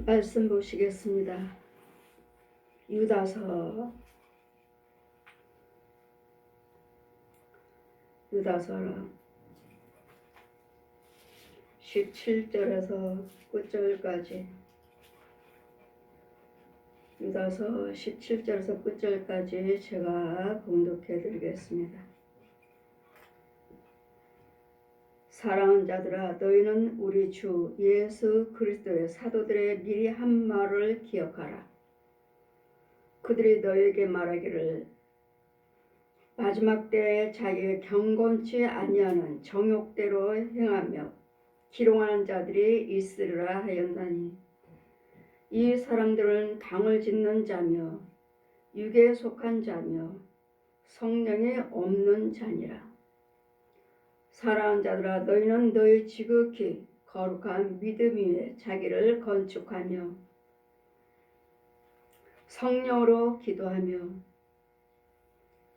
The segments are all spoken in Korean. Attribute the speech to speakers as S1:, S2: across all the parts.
S1: 말씀 보시겠습니다. 유다서 17절에서 9절까지 유다서 17절에서 9절까지 제가 봉독해 드리겠습니다. 사랑하는 자들아, 너희는 우리 주 예수 그리스도의 사도들의 미리 한 말을 기억하라. 그들이 너희에게 말하기를 마지막 때에 자기의 경건치 아니하는 정욕대로 행하며 기롱하는 자들이 있으리라 하였나니, 이 사람들은 당을 짓는 자며 육에 속한 자며 성령이 없는 자니라. 사랑하는 자들아, 너희는 너희 지극히 거룩한 믿음 위에 자기를 건축하며 성령으로 기도하며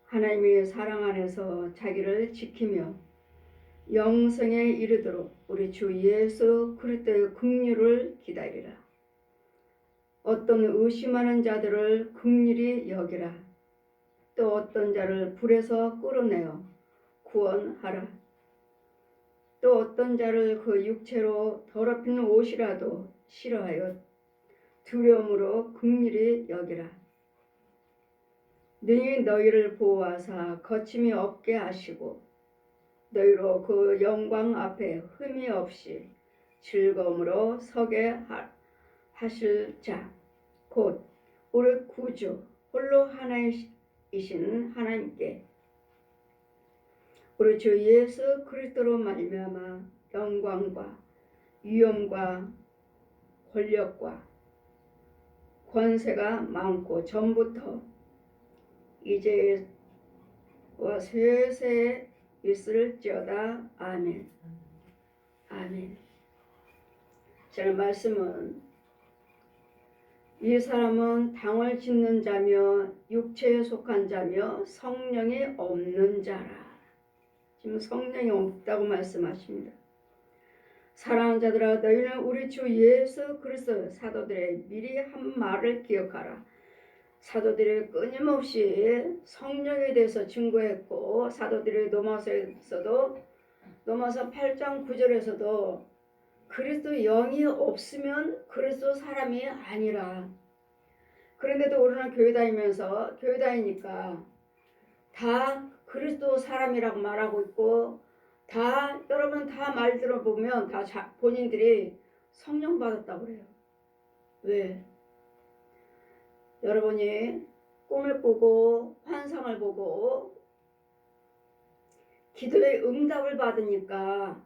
S1: 하나님의 사랑 안에서 자기를 지키며 영생에 이르도록 우리 주 예수 그리스도의 긍휼을 기다리라. 어떤 의심하는 자들을 긍휼히 여기라. 또 어떤 자를 불에서 끌어내어 구원하라. 또 어떤 자를 그 육체로 더럽힌 옷이라도 싫어하여 두려움으로 긍휼히 여기라. 능히 너희를 보호하사 거침이 없게 하시고 너희로 그 영광 앞에 흠이 없이 즐거움으로 서게 하실 자, 곧 우리 구주 홀로 하나이신 하나님께 우리 주 예수 그리스도로 말미암아 영광과 위엄과 권력과 권세가 많고 전부터 이제와 세세에 있을지어다. 아멘. 아멘. 저는 말씀은 이 사람은 당을 짓는 자며 육체에 속한 자며 성령이 없는 자라. 지금 성령이 없다고 말씀하십니다. 사랑하는 자들아, 너희는 우리 주 예수 그리스도 사도들의 미리 한 말을 기억하라. 사도들이 끊임없이 성령에 대해서 증거했고, 사도들이 로마서 8장 9절에서도 그리스도 영이 없으면 그리스도 사람이 아니라. 그런데도 우리는 교회 다니니까 다 그리스도 사람이라고 말하고 있고, 여러분 다 말 들어보면 다 본인들이 성령 받았다고 그래요. 왜? 여러분이 꿈을 꾸고 환상을 보고 기도의 응답을 받으니까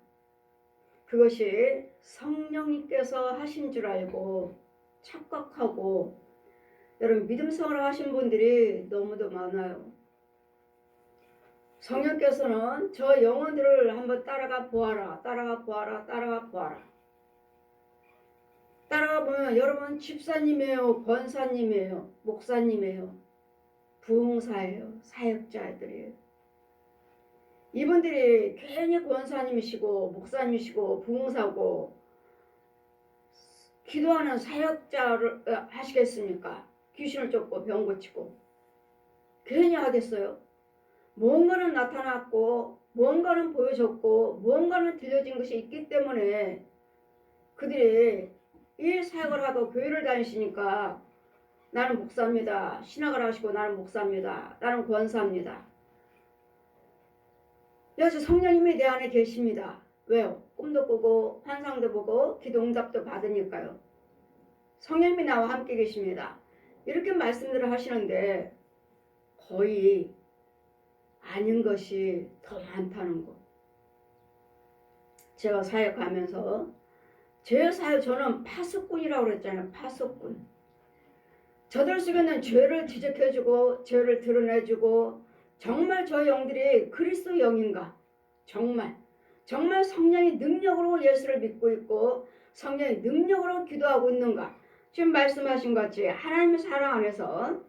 S1: 그것이 성령님께서 하신 줄 알고 착각하고, 여러분 믿음생활을 하신 분들이 너무도 많아요. 성령께서는 저 영혼들을 한번 따라가 보아라. 따라가 보면 여러분 집사님이에요, 권사님이에요, 목사님이에요, 부흥사예요, 사역자들이에요. 이분들이 괜히 권사님이시고 목사님이시고 부흥사고 기도하는 사역자를 하시겠습니까? 귀신을 쫓고 병 고치고 괜히 하겠어요? 뭔가는 나타났고 뭔가는 보여졌고 뭔가는 들려진 것이 있기 때문에 그들이 이 사역을 하고 교회를 다니시니까 나는 목사입니다. 신학을 하시고 나는 목사입니다. 나는 권사입니다. 여기서 성령님이 내 안에 계십니다. 왜요? 꿈도 꾸고 환상도 보고 기도응답도 받으니까요. 성령님이 나와 함께 계십니다. 이렇게 말씀들을 하시는데 거의 아닌 것이 더 많다는 것. 제가 사역하면서 저는 파수꾼이라고 그랬잖아요. 파수꾼. 저들 속에는 죄를 지적해주고 죄를 드러내주고, 정말 저 영들이 그리스도 영인가, 정말 성령의 능력으로 예수를 믿고 있고 성령의 능력으로 기도하고 있는가. 지금 말씀하신 것 같이 하나님의 사랑 안에서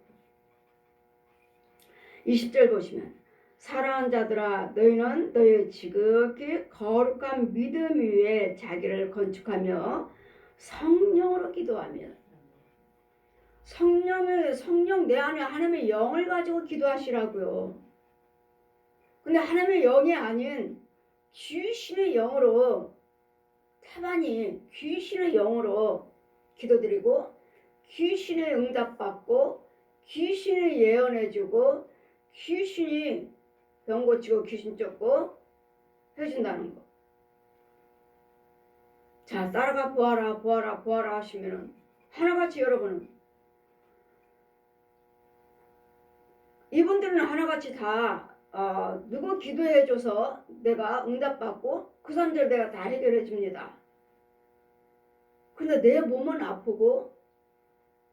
S1: 20절 보시면, 사랑하는 자들아, 너희는 너희 지극히 거룩한 믿음 위에 자기를 건축하며 성령으로 기도하라. 기도하면 성령 내 안에 하나님의 영을 가지고 기도하시라고요. 근데 하나님의 영이 아닌 귀신의 영으로 태반이 귀신의 영으로 기도드리고 귀신의 응답받고 귀신이 예언해주고 귀신이 병 고치고 귀신 쫓고 해준다는 거. 자, 따라가 보아라 보아라 보아라 하시면은 하나같이 여러분은 이분들은 하나같이 다 누구 기도해줘서 내가 응답받고 그 사람들 내가 다 해결해줍니다. 근데 내 몸은 아프고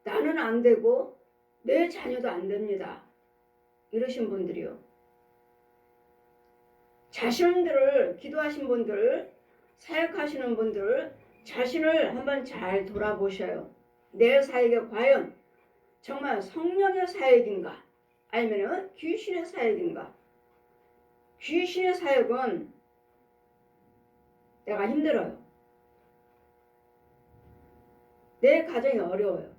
S1: 나는 안 되고 내 자녀도 안 됩니다. 이러신 분들이요. 자신들을 기도하신 분들, 사역하시는 분들 자신을 한번 잘 돌아보셔요. 내 사역이 과연 정말 성령의 사역인가? 아니면 귀신의 사역인가? 귀신의 사역은 내가 힘들어요. 내 가정이 어려워요.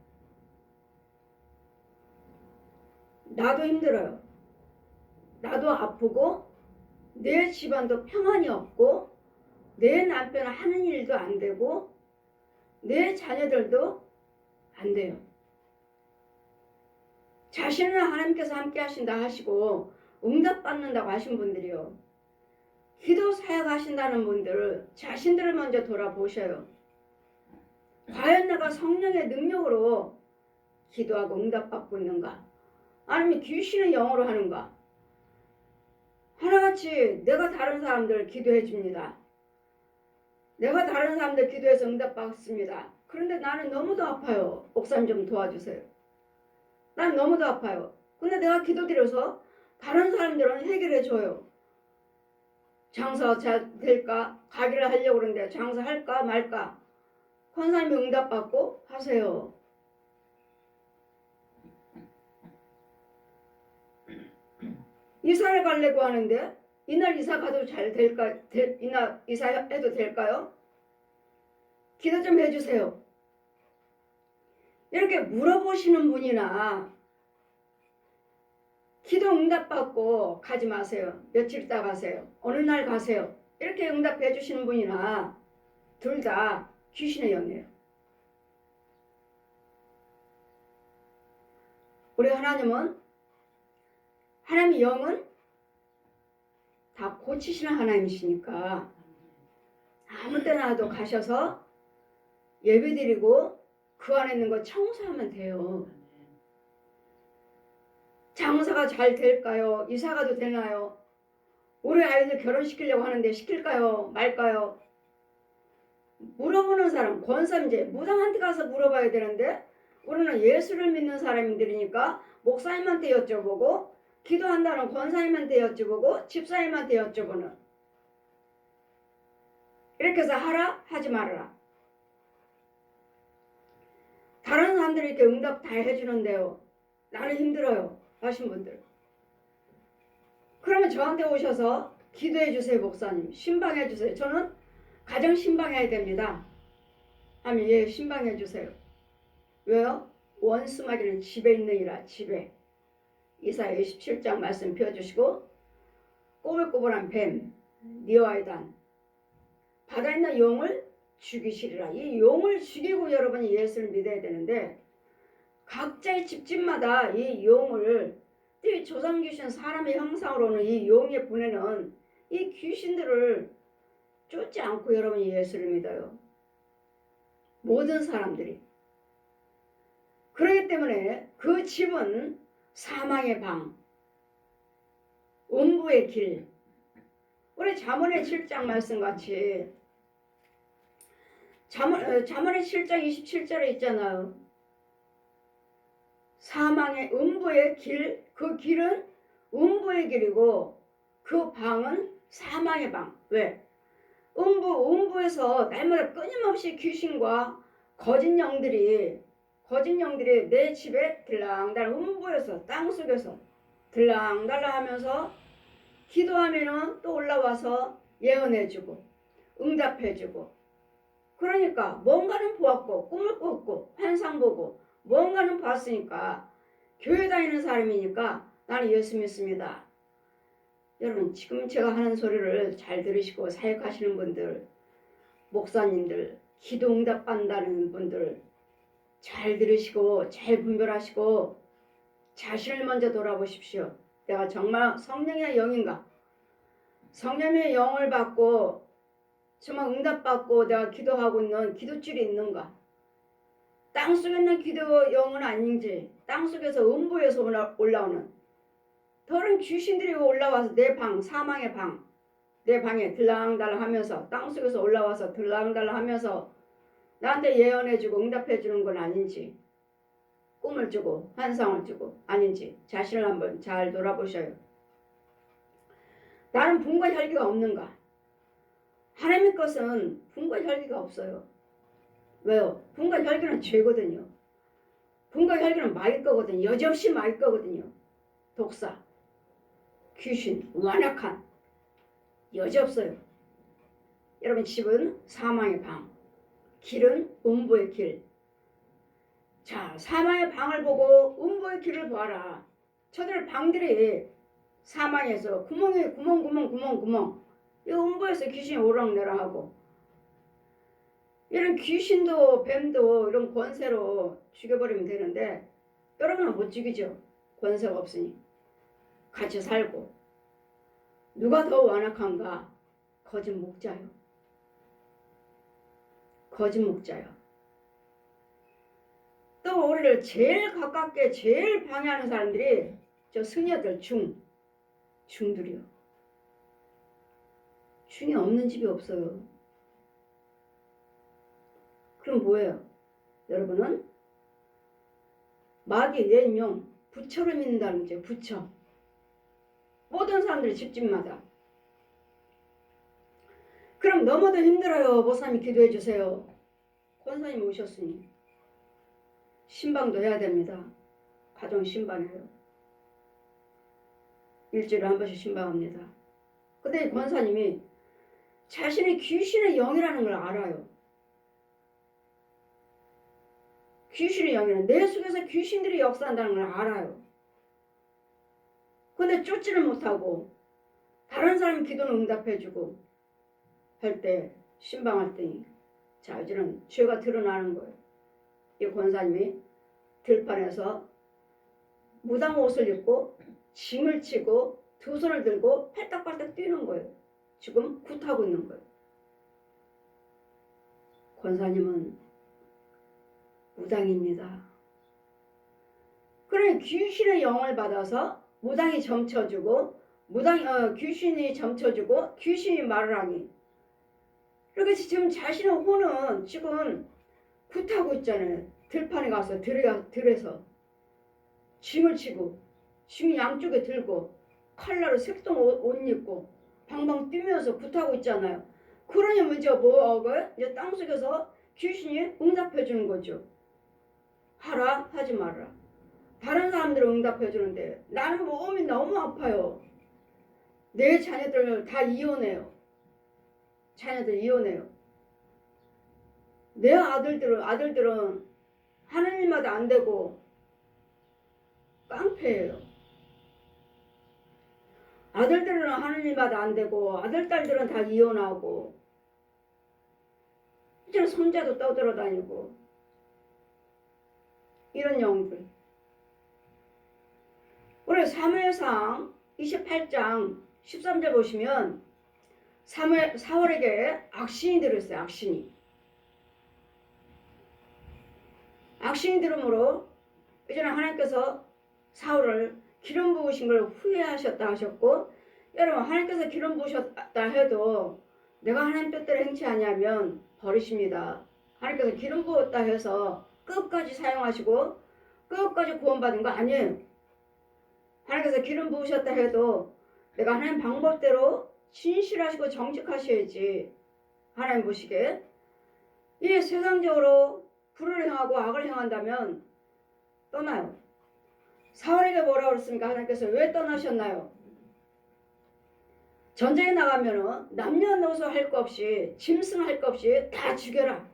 S1: 나도 힘들어요. 나도 아프고 내 집안도 평안이 없고 내 남편은 하는 일도 안 되고 내 자녀들도 안 돼요. 자신은 하나님께서 함께 하신다 하시고 응답받는다고 하신 분들이요. 기도 사역하신다는 분들 자신들을 먼저 돌아보셔요. 과연 내가 성령의 능력으로 기도하고 응답받고 있는가? 아니면 귀신의 영으로 하는가? 하나같이 내가 다른 사람들 기도해 줍니다. 내가 다른 사람들 기도해서 응답받습니다. 그런데 나는 너무도 아파요. 목사님 좀 도와주세요. 난 너무도 아파요. 근데 내가 기도드려서 다른 사람들은 해결해 줘요. 장사 잘 될까? 가기를 하려고 그러는데 장사할까 말까? 권사님이 응답받고 하세요. 이사를 가려고 하는데 이날 이사 가도 잘 될까? 이날 이사해도 될까요? 기도 좀 해주세요. 이렇게 물어보시는 분이나 기도 응답받고 가지 마세요. 며칠 있다 가세요. 어느 날 가세요. 이렇게 응답해 주시는 분이나 둘 다 귀신의 영이에요. 우리 하나님은 하나님의 영은 다 고치시는 하나님이시니까 아무 때나도 가셔서 예배드리고 그 안에 있는 거 청소하면 돼요. 장사가 잘 될까요? 이사가도 되나요? 우리 아이들 결혼시키려고 하는데 시킬까요? 말까요? 물어보는 사람, 권사님제 무당한테 가서 물어봐야 되는데 우리는 예수를 믿는 사람들이니까 목사님한테 여쭤보고 기도한다는 권사님한테 여쭤보고 집사님한테 여쭤보는 이렇게 해서 하라 하지 말아라. 다른 사람들이 이렇게 응답 다 해주는데요. 나는 힘들어요 하신 분들 그러면 저한테 오셔서 기도해 주세요. 목사님 신방해 주세요. 저는 가정 신방해야 됩니다 하면 예 신방해 주세요. 왜요? 원수마귀는 집에 있느니라. 집에 이사야 27장 말씀 펴주시고 꼬불꼬불한 뱀 니와이단 바다에 있는 용을 죽이시리라. 이 용을 죽이고 여러분이 예수를 믿어야 되는데 각자의 집집마다 이 용을 이 조상 귀신 사람의 형상으로 오는 이 용의 분에는 이 귀신들을 쫓지 않고 여러분이 예수를 믿어요. 모든 사람들이. 그렇기 때문에 그 집은 사망의 방, 음부의 길. 우리 잠언의 7장 말씀같이 잠언의 7장 27절에 있잖아요. 사망의 음부의 길, 그 길은 음부의 길이고 그 방은 사망의 방. 왜? 음부에서 날마다 끊임없이 귀신과 거짓 영들이 내 집에 들랑달랑 음부에서 땅속에서 들랑달랑 하면서 기도하면은 또 올라와서 예언해주고 응답해주고 그러니까 뭔가는 보았고 꿈을 꿨고 환상 보고 뭔가는 봤으니까 교회 다니는 사람이니까 나는 예수 믿습니다. 여러분 지금 제가 하는 소리를 잘 들으시고 사역하시는 분들, 목사님들, 기도 응답한다는 분들 잘 들으시고 잘 분별하시고 자신을 먼저 돌아보십시오. 내가 정말 성령의 영인가? 성령의 영을 받고 정말 응답받고 내가 기도하고 있는 기도줄이 있는가? 땅속에 있는 기도 영은 아닌지, 땅속에서 음부에서 올라오는 다른 귀신들이 올라와서 내 방, 사망의 방, 내 방에 들랑달랑 하면서 땅속에서 올라와서 들랑달랑 하면서 나한테 예언해주고 응답해주는 건 아닌지, 꿈을 주고 환상을 주고 아닌지 자신을 한번 잘 돌아보셔요. 나는 분과 혈기가 없는가? 하나님의 것은 분과 혈기가 없어요. 왜요? 분과 혈기는 죄거든요. 분과 혈기는 마일 거거든요. 여지없이 마일 거거든요. 독사, 귀신, 완악한 여지없어요. 여러분 집은 사망의 방, 길은 음부의 길. 자, 사망의 방을 보고 음부의 길을 봐라. 저들 방들이 사망에서 구멍 이 음부에서 귀신이 오락내락하고 이런 귀신도 뱀도 이런 권세로 죽여버리면 되는데 여러분은 못 죽이죠. 권세가 없으니. 같이 살고. 누가 더 완악한가? 거짓 목자요. 거짓 목자요. 또 우리를 제일 가깝게 제일 방해하는 사람들이 저 승려들 중들이요. 중이 없는 집이 없어요. 그럼 뭐예요? 여러분은 마귀 옛용 부처를 믿는다는 거죠. 부처. 모든 사람들이 집집마다. 그럼 너무도 힘들어요. 목사님 기도해 주세요. 권사님 오셨으니 신방도 해야 됩니다. 가정 신방해요. 일주일에 한 번씩 신방합니다. 근데 권사님이 자신이 귀신의 영이라는 걸 알아요. 귀신의 영이라는 내 속에서 귀신들이 역사한다는 걸 알아요. 근데 쫓지를 못하고 다른 사람 기도는 응답해주고 할 때 신방할 때 자 이제는 죄가 드러나는 거예요. 이 권사님이 들판에서 무당 옷을 입고 짐을 치고 두 손을 들고 팔딱팔딱 뛰는 거예요. 지금 굿하고 있는 거예요. 권사님은 무당입니다. 그래 귀신의 영을 받아서 무당이 점쳐주고 귀신이 점쳐주고 귀신이 말을 하니 이렇게 지금 자신의 혼은 지금 굿하고 있잖아요. 들판에 가서 들에서 짐을 치고 짐 양쪽에 들고 칼라로 색동 옷 입고 방방 뛰면서 굿하고 있잖아요. 그러니 문제 뭐하고요? 이제 땅속에서 귀신이 응답해 주는 거죠. 하라 하지 말라. 다른 사람들은 응답해 주는데 나는 몸이 너무 아파요. 내 자녀들 다 이혼해요. 자녀들 이혼해요. 내 아들들은 하는 일마다 안 되고 깡패예요. 아들들은 하는 일마다 안 되고 아들 딸들은 다 이혼하고 이제는 손자도 떠들어다니고 이런 영들. 우리 사무엘상 28장 13절 보시면 사울에게 악신이 들었어요. 악신이 들음으로 이제는 하나님께서 사울을 기름 부으신 걸 후회하셨다 하셨고 여러분 하나님께서 기름 부으셨다 해도 내가 하나님 뜻대로 행치 아니하면 버리십니다. 하나님께서 기름 부었다 해서 끝까지 사용하시고 끝까지 구원받은 거 아니에요. 하나님께서 기름 부으셨다 해도 내가 하나님 방법대로 진실하시고 정직하셔야지 하나님 보시기에 이 세상적으로 불을 행하고 악을 행한다면 떠나요. 사울에게 뭐라고 그랬습니까? 하나님께서 왜 떠나셨나요? 전쟁에 나가면은 남녀노소 할 거 없이 짐승할 거 없이 다 죽여라.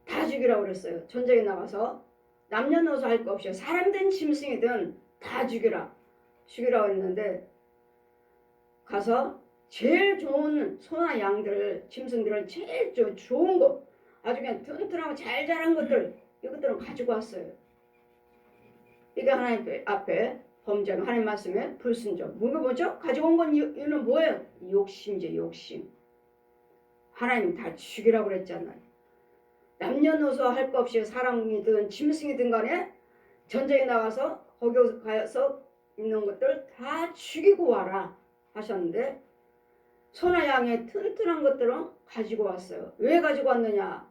S1: 다 죽이라고 그랬어요. 전쟁에 나가서 남녀노소 할 거 없이 사람든 짐승이든 다 죽이라. 죽이라고 했는데 가서 제일 좋은 소나 양들, 짐승들을 제일 좋은 거 아주 그냥 튼튼하고 잘 자란 것들 이것들은 가지고 왔어요. 이게 하나님 앞에 범죄는 하나님 말씀에 불순종. 뭐죠? 가지고 온 건 이유는 뭐예요? 욕심이죠. 욕심. 하나님 다 죽이라고 그랬잖아요. 남녀노소 할 거 없이 사람이든 짐승이든 간에 전쟁에 나가서 거기 가서 있는 것들 다 죽이고 와라 하셨는데 소나 양의 튼튼한 것들은 가지고 왔어요. 왜 가지고 왔느냐?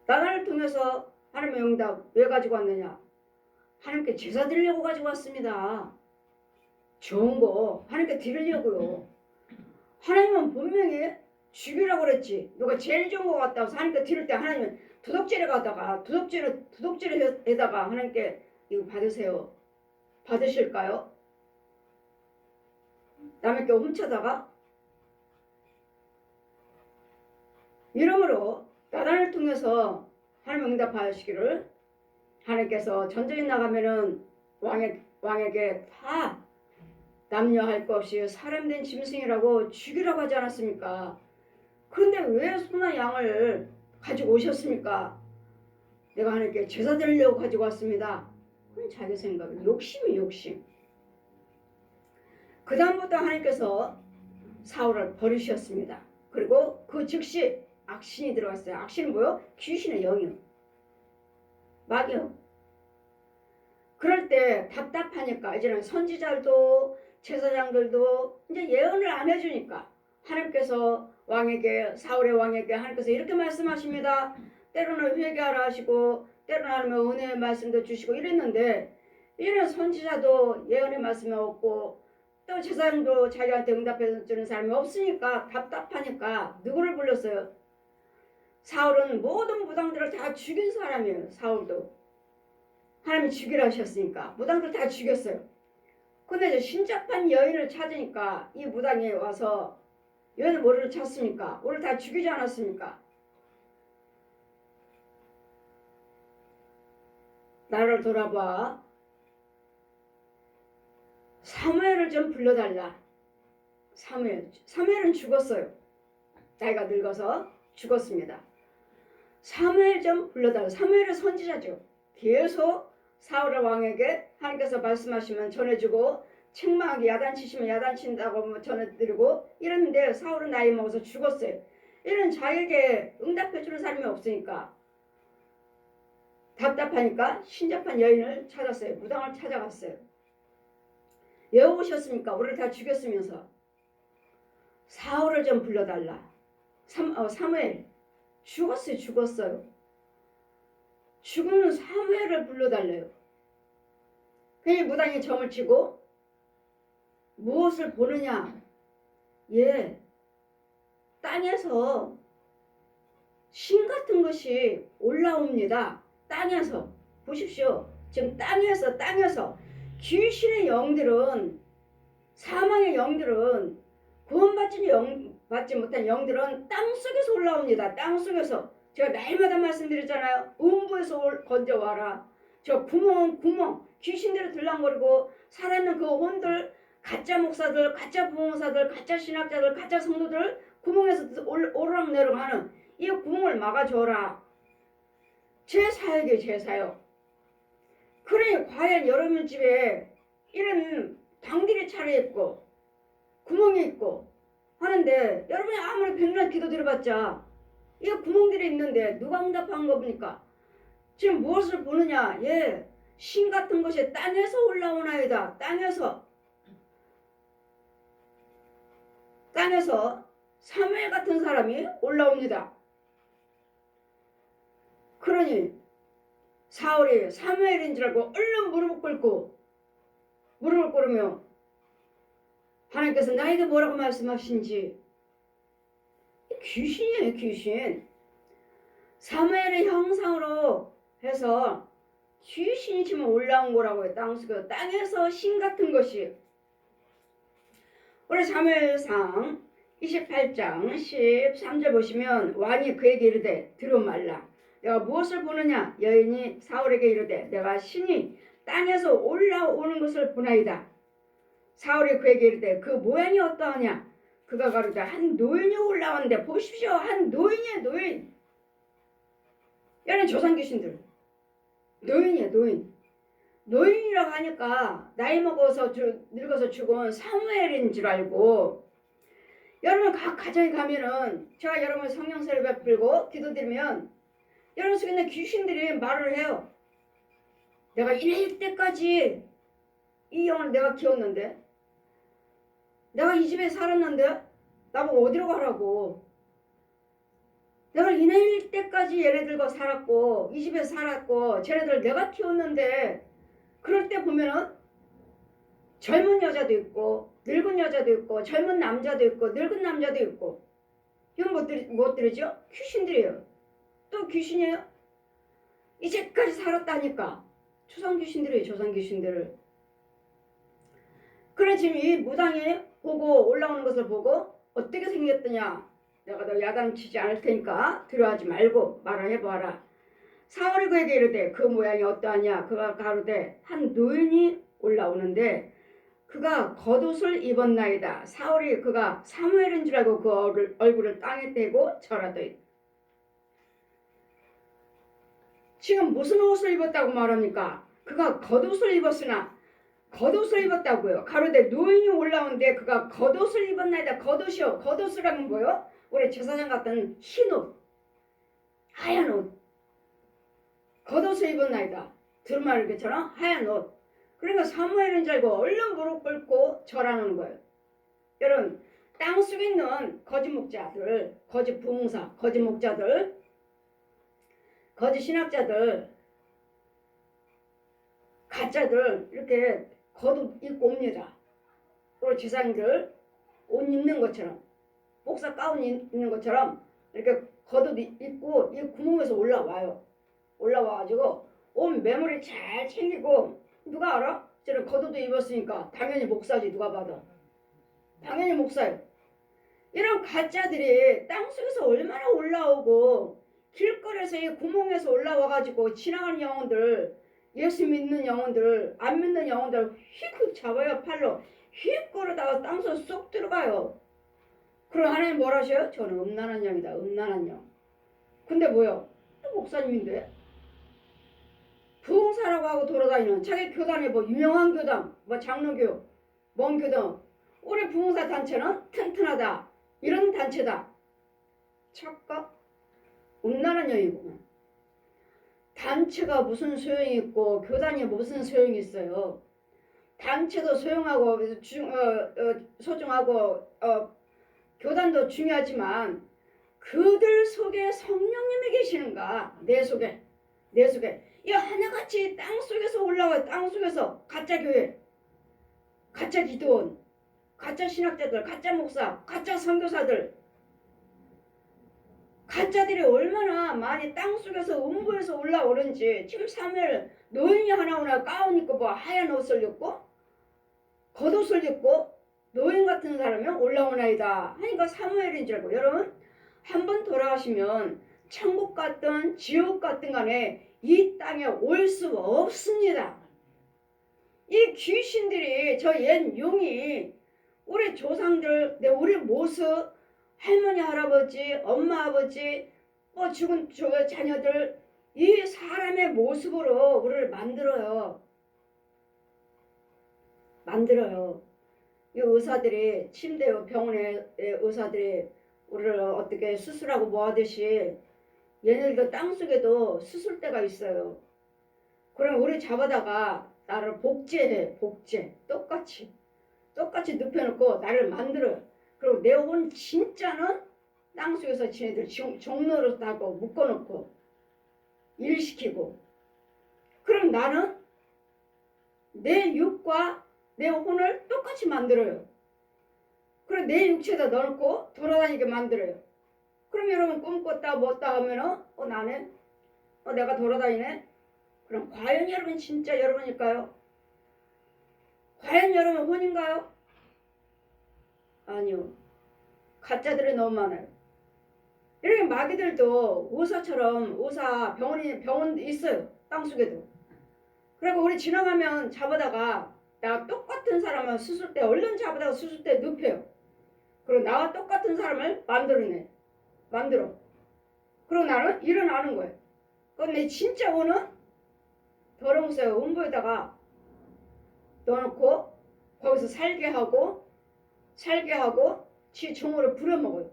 S1: 나라를 통해서 하나님의 응답 왜 가지고 왔느냐? 하나님께 제사 드리려고 가지고 왔습니다. 좋은 거 하나님께 드리려고요. 하나님은 분명히 죽이라고 그랬지. 누가 제일 좋은 거 같다고 하나님께 드릴 때 하나님은 도둑질에 가다가 도둑질에다가 하나님께 이거 받으세요. 받으실까요? 남의 게 훔쳐다가? 이러므로 나라를 통해서 하나님 응답하시기를 하나님께서 전쟁에 나가면은 왕에게 다 남녀 할 것 없이 사람된 짐승이라고 죽이라고 하지 않았습니까? 그런데 왜 소나 양을 가지고 오셨습니까? 내가 하나님께 제사 드리려고 가지고 왔습니다. 그건 자기 생각, 욕심이 욕심. 그 다음부터 하나님께서 사울을 버리셨습니다. 그리고 그 즉시 악신이 들어갔어요. 악신은 뭐요? 귀신의 영이요. 마귀요. 그럴 때 답답하니까 이제는 선지자들도 제사장들도 이제 예언을 안 해주니까 하나님께서 왕에게 사울의 왕에게 하나님께서 이렇게 말씀하십니다. 때로는 회개하라 하시고 때로는 하나님의 은혜의 말씀도 주시고 이랬는데 이런 선지자도 예언의 말씀이 없고 또 제사장도 자기한테 응답해 주는 사람이 없으니까 답답하니까 누구를 불렀어요? 사울은 모든 무당들을 다 죽인 사람이에요. 사울도 하나님이 죽이라 하셨으니까 무당들 다 죽였어요. 근데 이제 신잡한 여인을 찾으니까 이 무당이 와서 여인은 뭐를 찾습니까? 우리를 다 죽이지 않았습니까? 나를 돌아봐. 사무엘을 좀 불러달라. 사무엘은 죽었어요. 나이가 늙어서 죽었습니다. 사무엘 좀 불러달라. 사무엘은 선지자죠. 계속 사울 왕에게 하나님께서 말씀하시면 전해주고 책망하게 야단치시면 야단친다고 전해드리고 이랬는데 사울은 나이 먹어서 죽었어요. 이런 자에게 응답해주는 사람이 없으니까 답답하니까 신잡한 여인을 찾았어요. 무당을 찾아갔어요. 왜 오셨습니까? 우리를 다 죽였으면서. 사울을 좀 불러달라. 사무엘 죽었어요. 죽은 사무엘을 불러달래요. 괜히 무당이 점을 치고 무엇을 보느냐? 예, 땅에서 신 같은 것이 올라옵니다. 땅에서 보십시오. 지금 땅에서 귀신의 영들은 사망의 영들은 구원받지 못한 영들은 땅속에서 올라옵니다. 땅속에서 제가 날마다 말씀드렸잖아요. 음부에서 건져와라. 저 구멍 귀신들을 들락거리고 살아있는 그 혼들 가짜 목사들 가짜 부목사들 가짜 신학자들 가짜 성도들 구멍에서 오르락내리락 하는 이 구멍을 막아줘라. 제 사역이에요. 제 사역. 그러니 과연 여러분 집에 이런 당들이 차려있고 구멍이 있고 하는데 여러분이 아무리 백날 기도 드려봤자 이 구멍들이 있는데 누가 응답한 겁니까? 지금 무엇을 보느냐? 예, 신 같은 것이 땅에서 올라오나이다. 땅에서 사무엘 같은 사람이 올라옵니다. 그러니 사울이 사무엘인 줄 알고 얼른 무릎을 꿇으며 하나님께서 나에게 뭐라고 말씀하신지. 귀신이에요. 귀신. 사무엘의 형상으로 해서 귀신이 지금 올라온 거라고 해요. 땅에서 신 같은 것이 우리 사무엘상 28장 13절 보시면 왕이 그에게 이르되 들어 말라. 내가 무엇을 보느냐? 여인이 사울에게 이르되 내가 신이 땅에서 올라오는 것을 보나이다. 사울이 그에게 이르되 그 모양이 어떠하냐? 그가 가로되 한 노인이 올라오는데 보십시오. 한 노인이야 노인. 얘는 조상 귀신들. 노인이야 노인. 노인이라고 하니까 나이 먹어서 늙어서 죽은 사무엘인 줄 알고, 여러분 각 가정에 가면은 제가 여러분 성령세를 베풀고 기도드리면 여러분 속에 있는 귀신들이 말을 해요. 내가 이럴 때까지 이 영을 내가 키웠는데, 내가 이 집에 살았는데 나보고 어디로 가라고. 내가 이날 때까지 얘네들과 살았고 이 집에 살았고 쟤네들 내가 키웠는데, 그럴 때 보면은 젊은 여자도 있고 늙은 여자도 있고 젊은 남자도 있고 늙은 남자도 있고, 이건 무엇들이죠? 귀신들이에요. 또 귀신이에요. 이제까지 살았다니까. 조상 귀신들이에요. 조상 귀신들을. 그래 지금 이 무당이 보고 올라오는 것을 보고 어떻게 생겼더냐. 내가 너 야단치지 않을 테니까 두려워하지 말고 말을 해보아라. 사울이 그에게 이르되 그 모양이 어떠하냐? 그가 가로되 한 노인이 올라오는데 그가 겉옷을 입었나이다. 사울이 그가 사무엘인 줄 알고 그 얼굴을 땅에 떼고 절하더이다. 지금 무슨 옷을 입었다고 말합니까? 그가 겉옷을 입었으나, 겉옷을 입었다고요. 가로되 노인이 올라오는데 그가 겉옷을 입었나이다. 겉옷이요. 겉옷을 하면 뭐요? 우리 제사장 같은 흰 옷, 하얀 옷. 겉옷을 입었나이다. 두루마리 것처럼 하얀 옷. 그러니까 사무엘인 줄 알고 얼른 무릎 꿇고 절하는 거예요. 여러분, 땅속에 있는 거짓 목자들, 거짓 부흥사, 거짓 목자들, 거짓 신학자들, 가짜들 이렇게 겉옷 입고 옵니다. 그리고 제사장들 옷 입는 것처럼, 목사 가운 입는 것처럼 이렇게 겉옷 입고 이 구멍에서 올라와요. 올라와가지고 온 메모리 잘 챙기고, 누가 알아? 저는 겉옷도 입었으니까 당연히 목사지. 누가 봐도 당연히 목사예요. 이런 가짜들이 땅속에서 얼마나 올라오고 길거리에서 이 구멍에서 올라와가지고 지나가는 영혼들, 예수 믿는 영혼들, 안 믿는 영혼들 휙 잡아요. 팔로 휙 걸어다가 땅속에 쏙 들어가요. 그럼 하나님 뭐라 하셔요? 저는 음란한 영이다. 음란한 영. 근데 뭐요? 또 목사님인데 부흥사라고 하고 돌아다니는 자기 교단에 뭐 유명한 교단, 뭐 장로교, 뭔 교단, 우리 부흥사 단체는 튼튼하다. 이런 단체다. 착각? 음란한 영이구나. 단체가 무슨 소용이 있고 교단이 무슨 소용이 있어요. 단체도 소용하고 소중하고 교단도 중요하지만 그들 속에 성령님이 계시는가? 내 속에. 이 하나같이 땅속에서 올라와요. 땅속에서 가짜 교회, 가짜 기도원, 가짜 신학자들, 가짜 목사, 가짜 선교사들, 가짜들이 얼마나 많이 땅속에서 음부에서 올라오는지. 지금 사무엘 노인이 하나오나 가운 입고 뭐 하얀 옷을 입고 겉옷을 입고 노인 같은 사람이 올라오나이다 하니까 사무엘인 줄 알고. 여러분 한번 돌아가시면 천국 같든 지옥 같든 간에 이 땅에 올 수 없습니다. 이 귀신들이, 저 옛 용이 우리 조상들, 우리 모습, 할머니 할아버지, 엄마 아버지, 뭐 죽은 자녀들, 이 사람의 모습으로 우리를 만들어요. 이 의사들이, 침대 병원의 의사들이 우리를 어떻게 수술하고 뭐 하듯이 얘네들도 땅속에도 수술대가 있어요. 그럼 우리 잡아다가 나를 복제해. 똑같이 눕혀놓고 나를 만들어요. 그리고 내 혼 진짜는 땅속에서 지네들 종로로 하고 묶어놓고 일시키고, 그럼 나는 내 육과 내 혼을 똑같이 만들어요. 그리고 내 육체에다 넣어놓고 돌아다니게 만들어요. 그럼 여러분 꿈꿨다 뭐었다 하면은 나네? 내가 돌아다니네? 그럼 과연 여러분 진짜 여러분일까요? 과연 여러분 혼인가요? 아니요. 가짜들이 너무 많아요. 이렇게 마귀들도 의사처럼 의사 병원 있어요. 땅속에도. 그리고 우리 지나가면 잡아다가 나 똑같은 사람을 수술 때 얼른 잡아다가 수술 때 눕혀요. 그리고 나와 똑같은 사람을 만들어. 그리고 나는 일어나는 거예요. 근데 진짜 오는 더러운 새 음부에다가 넣어놓고 거기서 살게 하고 지 종으로 부려먹어요.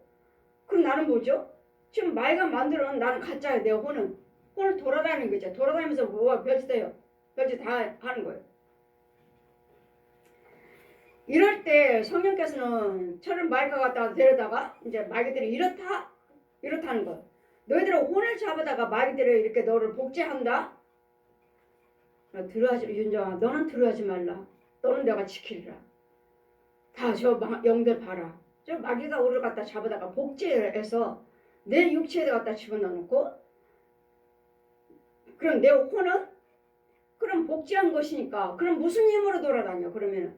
S1: 그럼 나는 뭐죠? 지금 마귀가 만들어놓은 나는 가짜예요. 내 혼은 돌아다니는 거죠. 돌아다니면서 뭐가 별짓해요. 별짓 다 하는 거예요. 이럴 때 성령께서는 저를 마귀가 갖다가 데려다가 이제 마귀들이 이렇다는 거예요. 너희들은 혼을 잡아다가 마귀들을 이렇게 너를 복제한다. 윤정아, 너는 들어하지 말라. 너는 내가 지키리라. 다 저 영들 봐라. 저 마귀가 우리를 갖다 잡아다가 복제해서 내 육체에 갖다 집어넣고, 그럼 내 혼은 그럼 복제한 것이니까 그럼 무슨 힘으로 돌아다녀? 그러면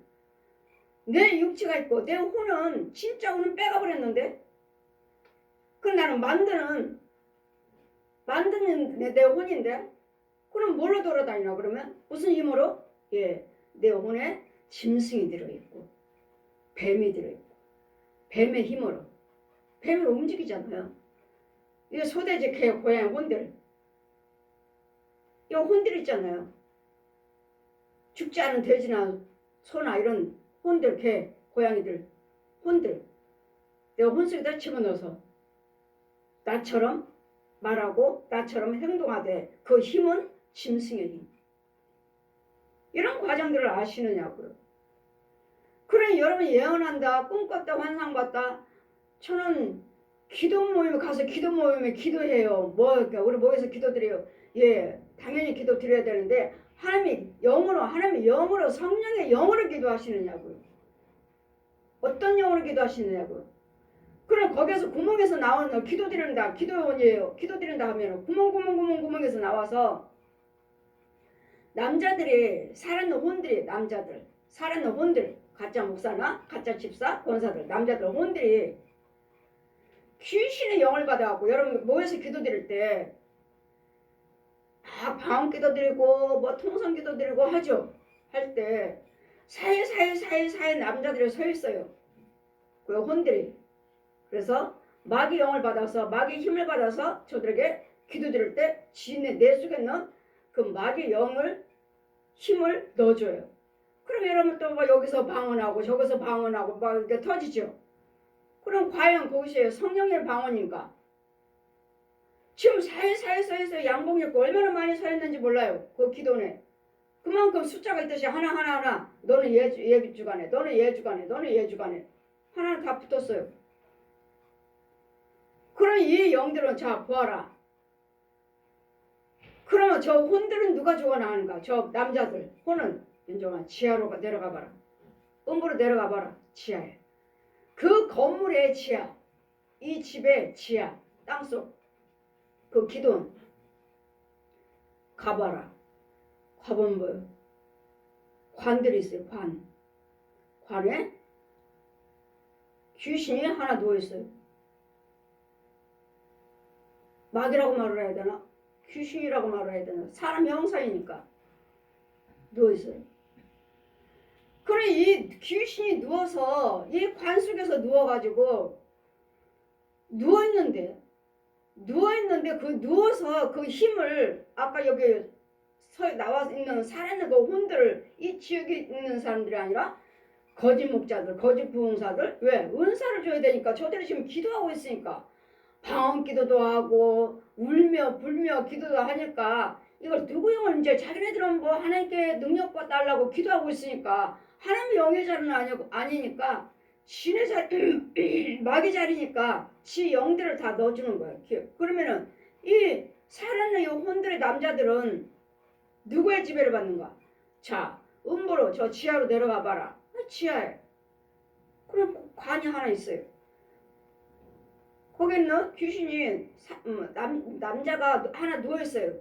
S1: 내 육체가 있고 내 혼은 진짜 혼은 빼가버렸는데, 그럼 나는 만드는 내 혼인데, 그럼 뭘로 돌아다니나? 그러면 무슨 힘으로? 예, 내 혼에 짐승이 들어있고 뱀이 들어있고 뱀의 힘으로. 뱀을 움직이잖아요. 이 소돼지, 개, 고양이, 혼들, 이 혼들 있잖아요. 죽지 않은 돼지나 소나 이런 혼들, 개, 고양이들, 혼들, 내가 혼속에다 집어넣어서 나처럼 말하고 나처럼 행동하되 그 힘은 짐승의 힘. 이런 과정들을 아시느냐고요. 그래, 여러분이 예언한다, 꿈꿨다, 환상봤다. 저는 기도 모임에 가서 기도 모임에 기도해요. 우리 모여서 기도드려요. 예, 당연히 기도 드려야 되는데 하나님이 영으로 성령의 영으로 기도하시느냐고요. 어떤 영으로 기도하시느냐고요. 그럼 거기에서 구멍에서 나오는 기도 드린다, 기도원이에요. 기도 드린다 하면 구멍에서 나와서 남자들이 살아있는 혼들이 살아있는 혼들, 가짜 목사나 가짜 집사, 권사들, 남자들 혼들이 귀신의 영을 받아갖고 여러분 모여서 기도 드릴 때 방언 기도 드리고 뭐 통성 기도 드리고 하죠. 할 때 사이사이 남자들이 서 있어요. 그 혼들이. 그래서 마귀 영을 받아서 마귀 힘을 받아서 저들에게 기도 드릴 때 내 속에 있는 그 마귀 영을 힘을 넣어줘요. 그럼 여러분 또 뭐 여기서 방언하고 저기서 방언하고 막 이렇게 터지죠. 그럼 과연 그것이 성령의 방언인가? 지금 사이사이 양봉이 있고 얼마나 많이 서 있는지 몰라요. 그 기도네. 그만큼 숫자가 있듯이 하나 너는 얘 주간에, 너는 얘 주간에 하나는 다 붙었어요. 그럼 이 영들은 자 보아라. 그러면 저 혼들은 누가 죽어나가는가? 저 남자들 혼은 윤정아 지하로 내려가 봐라. 음부로 내려가 봐라. 지하에. 그 건물의 지하, 이 집의 지하, 땅속 그 기돈 가봐라. 가보면 뭐요? 관들이 있어요. 관에 귀신이 하나 누워있어요. 마귀라고 말을 해야 되나? 귀신이라고 말을 해야 되나? 사람 형상이니까 누워있어요. 그래, 이 귀신이 누워서 이 관 속에서 누워가지고 누워있는데 그 누워서 그 힘을 아까 여기 나와 있는 살아있는 그 혼들을 이 지역에 있는 사람들이 아니라 거짓 목자들, 거짓 부흥사들, 왜? 은사를 줘야 되니까 저들이 지금 기도하고 있으니까 방언 기도도 하고 울며 불며 기도도 하니까 이걸 누구 영을 이제 자기네들은 뭐 하나님께 능력과 달라고 기도하고 있으니까 하나님의 영의 자리는 아니니까 신의 자리, 마귀 자리니까 지 영들을 다 넣어주는 거예요. 그러면은 이 살아있는 이 혼들의 남자들은 누구의 지배를 받는가? 자, 음부로 저 지하로 내려가 봐라. 지하에. 그럼 관이 하나 있어요. 거기는 귀신이 남자가 하나 누워있어요.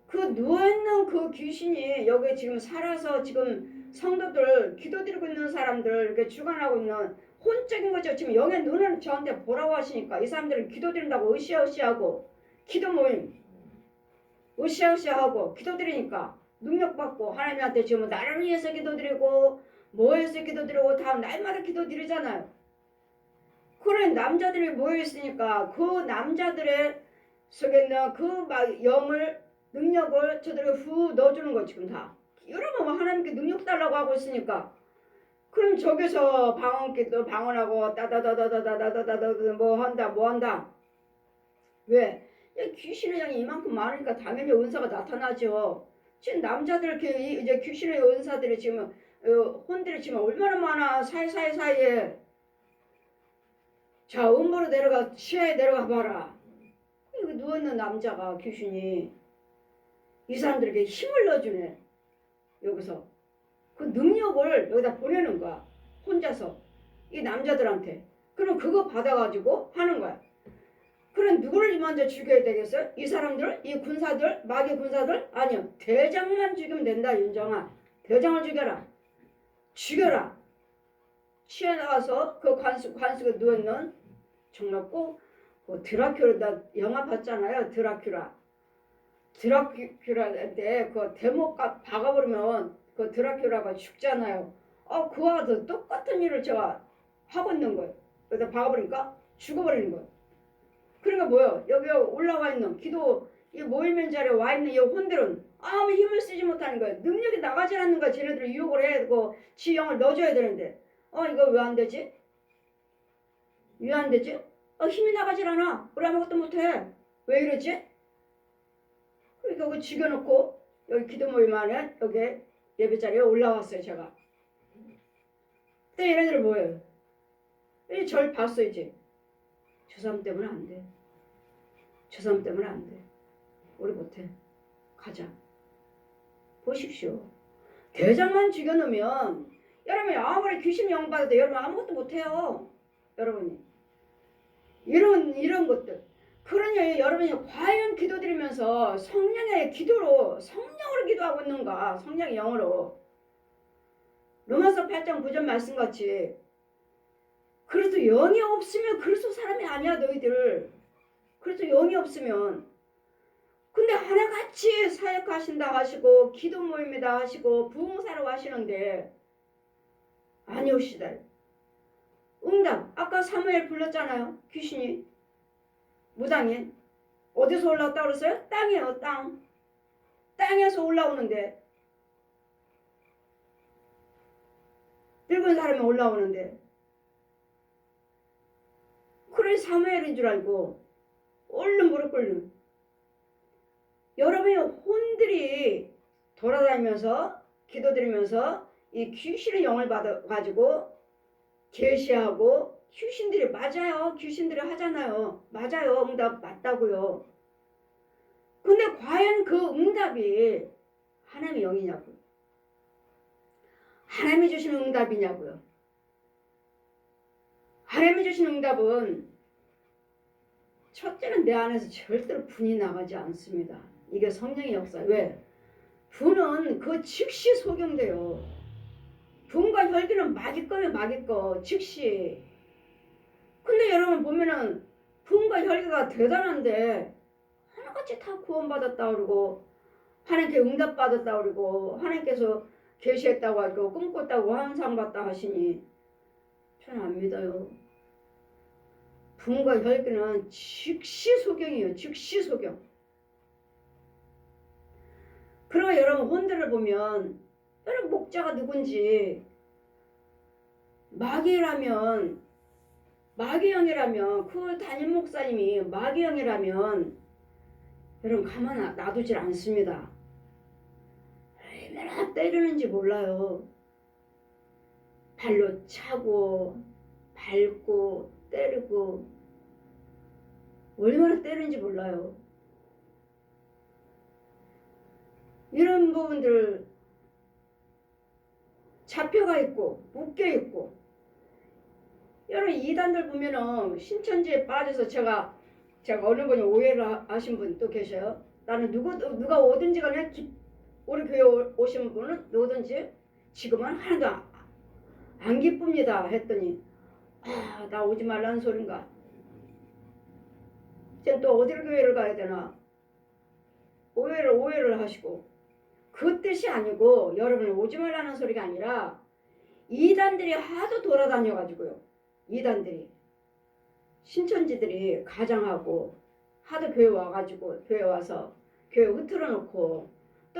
S1: 그 누워있는 그 귀신이 여기 지금 살아서 지금 성도들 기도드리고 있는 사람들 이렇게 주관하고 있는 혼적인 거죠. 지금 영의 눈을 저한테 보라고 하시니까 이 사람들은 기도드린다고 으쌰으쌰하고 기도 모임 으쌰으쌰하고 기도드리니까 능력받고 하나님한테 지금 나를 위해서 기도드리고 뭐해서 기도드리고 다 날마다 기도드리잖아요. 그런 남자들이 모여있으니까 그 남자들의 속에 있는 그 영을 능력을 저들에게 후 넣어주는 거 지금 다. 여러분 하나님께 능력 달라고 하고 있으니까 그럼 저기서 방언기도 방언하고 따다다다다다다다다 뭐 한다 왜? 귀신의 양이 이만큼 많으니까 당연히 은사가 나타나죠. 지금 남자들 이제 귀신의 은사들이 지금 혼들이 지금 얼마나 많아 사이에. 자 음보로 내려가 시야에 내려가 봐라. 이거 누워있는 남자가 귀신이 이 사람들에게 힘을 넣어주네. 여기서 그 능력을 여기다 보내는 거야. 혼자서 이 남자들한테. 그럼 그거 받아가지고 하는 거야. 그럼 누구를 먼저 죽여야 되겠어요? 이 사람들? 이 군사들? 마귀 군사들? 아니요. 대장만 죽이면 된다. 윤정아. 대장을 죽여라. 취해 나가서 그 관속에 누워있는 정말 꼭 드라큘라 영화 봤잖아요. 드라큘라인데 그 대목값 박아버리면 그 드라큘라가 죽잖아요. 그와 똑같은 일을 제가 하고 있는 거예요. 그래서 박아버리니까 죽어버리는 거예요. 그러니까 뭐요? 여기 올라와 있는 기도 이 모이면 자리에 와 있는 이 혼들은 아무 힘을 쓰지 못하는 거예요. 능력이 나가지 않는 거야. 쟤네들을 유혹을 해야 되고 지 영을 넣어줘야 되는데 이거 왜 안 되지? 왜 안 되지? 힘이 나가질 않아. 우리 아무것도 못해. 왜 이러지? 그러니까 여기 죽여놓고 여기 기도 모임 안에 여기 예배 자리에 올라왔어요. 제가. 그때 얘네들은 뭐예요? 절 봤어 이제. 저 사람 때문에 안 돼. 저 사람 때문에 안 돼. 우리 못해. 가자. 보십시오. 대장만 죽여놓으면 여러분이 아무리 귀신 영 받아도 여러분 아무것도 못해요. 여러분이. 이런 것들. 그러니 여러분이 과연 기도드리면서 성령의 기도로 성령으로 기도하고 있는가? 성령의 영으로. 로마서 8장 9절 말씀같이 그래도 영이 없으면 그리스도 사람이 아니야 너희들. 그래도 영이 없으면. 근데 하나같이 사역하신다 하시고 기도 모임이다 하시고 부흥사로 하시는데 아니오시다. 응답. 아까 사무엘 불렀잖아요. 귀신이 무당이 어디서 올라왔다 그랬어요? 땅이에요. 땅. 땅에서 올라오는데 늙은 사람이 올라오는데 그래 사무엘인 줄 알고 얼른 무릎 꿇는 여러분의 혼들이 돌아다니면서 기도드리면서 이 귀신의 영을 받아가지고 계시하고 귀신들이 맞아요. 귀신들이 하잖아요. 맞아요. 응답 맞다고요. 근데 과연 그 응답이 하나님의 영이냐고요. 하나님이 주시는 응답이냐고요. 하나님이 주시는 응답은 첫째는 내 안에서 절대로 분이 나가지 않습니다. 이게 성령의 역사. 왜? 분은 그 즉시 소경돼요. 분과 혈기는 마귀 거예요. 마귀 거. 즉시. 근데 여러분 보면은 분과 혈기가 대단한데 하나같이 다 구원받았다 그러고 하나님께 응답받았다 그러고 하나님께서 계시했다고 하고 꿈꿨다고 환상받다 하시니 저는 안 믿어요. 분과 혈기는 즉시 소경이에요. 즉시 소경. 그리고 여러분 혼들을 보면 여러분 목자가 누군지 마귀라면 마귀형이라면 그 담임 목사님이 마귀형이라면 여러분 가만 놔두질 않습니다. 얼마나 때리는지 몰라요. 발로 차고 밟고 때리고 얼마나 때리는지 몰라요. 이런 부분들 잡혀가 있고 묶여 있고 여러분 이단들 보면은 신천지에 빠져서 제가 어느 분이 오해를 하신 분 또 계셔요. 나는 누가 오든지 간에 우리 교회 오신 분은 오든지 지금은 하나도 안 기쁩니다 했더니 아, 나 오지 말라는 소린가? 이제 또 어디로 교회를 가야 되나? 오해를 하시고. 그 뜻이 아니고 여러분 오지 말라는 소리가 아니라 이단들이 하도 돌아다녀가지고요. 이단들이 신천지들이 가장하고 하도 교회 와가지고 교회 와서 교회 흐트러 놓고